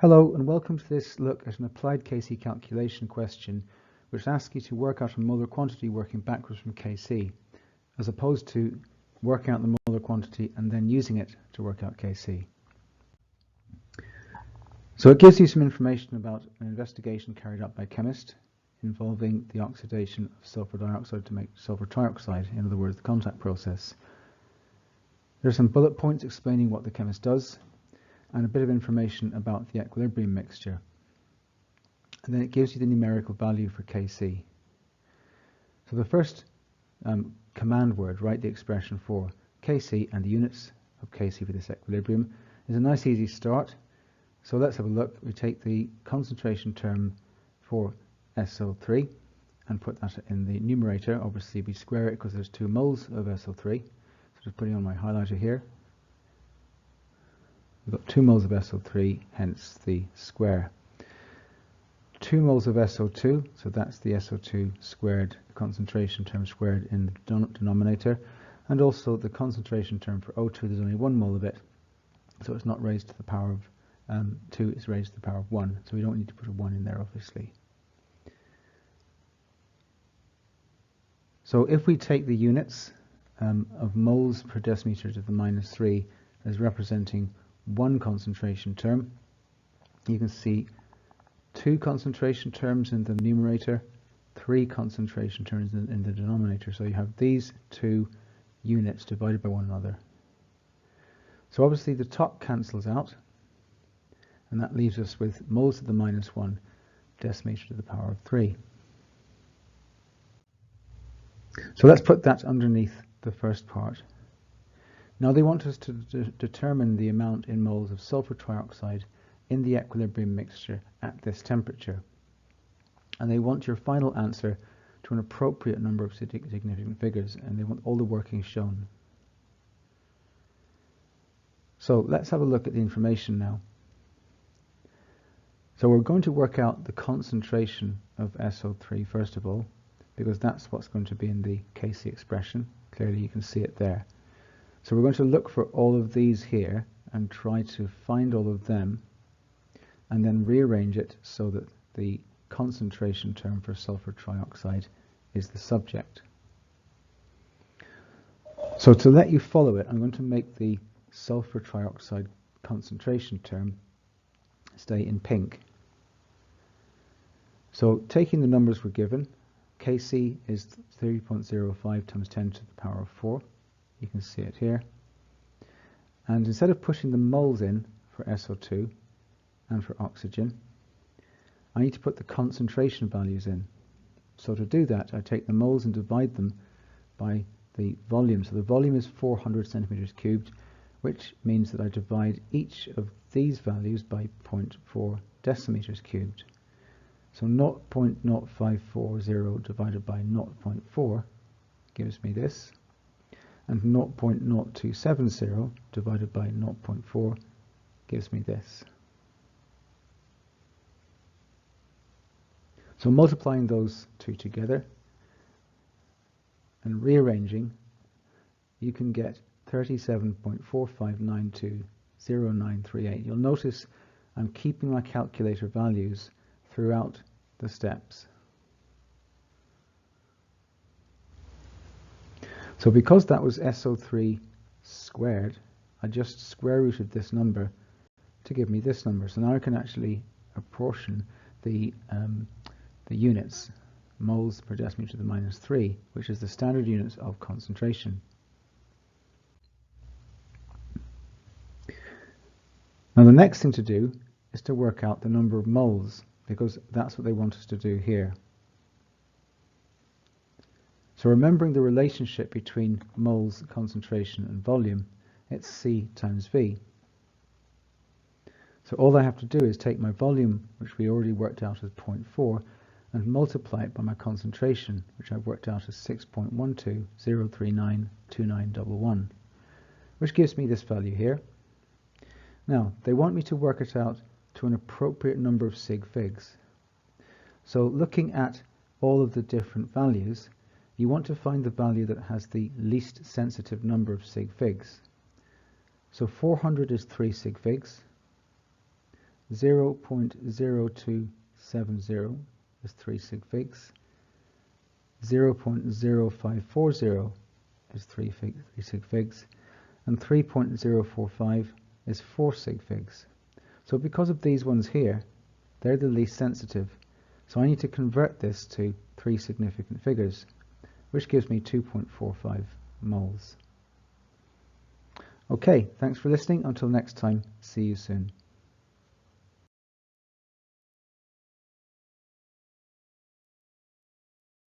Hello and welcome to this look at an applied Kc calculation question which asks you to work out a molar quantity working backwards from Kc, as opposed to working out the molar quantity and then using it to work out Kc. So it gives you some information about an investigation carried out by a chemist involving the oxidation of sulfur dioxide to make sulfur trioxide, in other words the contact process. There are some bullet points explaining what the chemist does, and a bit of information about the equilibrium mixture. And then it gives you the numerical value for Kc. So the first command word, write the expression for Kc and the units of Kc for this equilibrium, is a nice easy start. So let's have a look. We take the concentration term for SO3 and put that in the numerator. Obviously we square it because there's 2 moles of SO3. So just putting on my highlighter here. We've got 2 moles of SO3, hence the square. 2 moles of SO2, so that's the SO2 squared, the concentration term squared in the denominator, and also the concentration term for O2, there's only 1 mole of it, so it's not raised to the power of 2, it's raised to the power of 1, so we don't need to put a 1 in there obviously. So if we take the units of moles per decimeter to the -3 as representing 1 concentration term, you can see 2 concentration terms in the numerator, 3 concentration terms in the denominator. So you have these 2 units divided by one another. So obviously the top cancels out, and that leaves us with moles to the -1 decimeter to the power of 3. So let's put that underneath the first part. Now they want us to determine the amount in moles of sulfur trioxide in the equilibrium mixture at this temperature. And they want your final answer to an appropriate number of significant figures, and they want all the workings shown. So let's have a look at the information now. So we're going to work out the concentration of SO3 first of all, because that's what's going to be in the Kc expression. Clearly you can see it there. So we're going to look for all of these here and try to find all of them and then rearrange it so that the concentration term for sulfur trioxide is the subject. So to let you follow it, I'm going to make the sulfur trioxide concentration term stay in pink. So taking the numbers we're given, Kc is 3.05 times 10 to the power of 4. You can see it here. And instead of pushing the moles in for SO2 and for oxygen, I need to put the concentration values in. So to do that, I take the moles and divide them by the volume. So the volume is 400 centimeters cubed, which means that I divide each of these values by 0.4 decimeters cubed. So 0.0540 divided by 0.4 gives me this. And 0.0270 divided by 0.4 gives me this. So multiplying those two together and rearranging, you can get 37.45920938. You'll notice I'm keeping my calculator values throughout the steps. So because that was SO3 squared, I just square rooted this number to give me this number. So now I can actually apportion the units, moles per decimeter to the -3, which is the standard units of concentration. Now the next thing to do is to work out the number of moles, because that's what they want us to do here. So remembering the relationship between moles, concentration and volume, it's C times V. So all I have to do is take my volume, which we already worked out as 0.4, and multiply it by my concentration, which I've worked out as 6.120392911, which gives me this value here. Now, they want me to work it out to an appropriate number of sig figs. So looking at all of the different values, you want to find the value that has the least sensitive number of sig figs. So 400 is 3 sig figs, 0.0270 is 3 sig figs. 0.0540 is 3 sig figs. And 3.045 is 4 sig figs. So because of these ones here, they're the least sensitive. So I need to convert this to 3 significant figures, which gives me 2.45 moles. Okay, thanks for listening. Until next time, see you soon.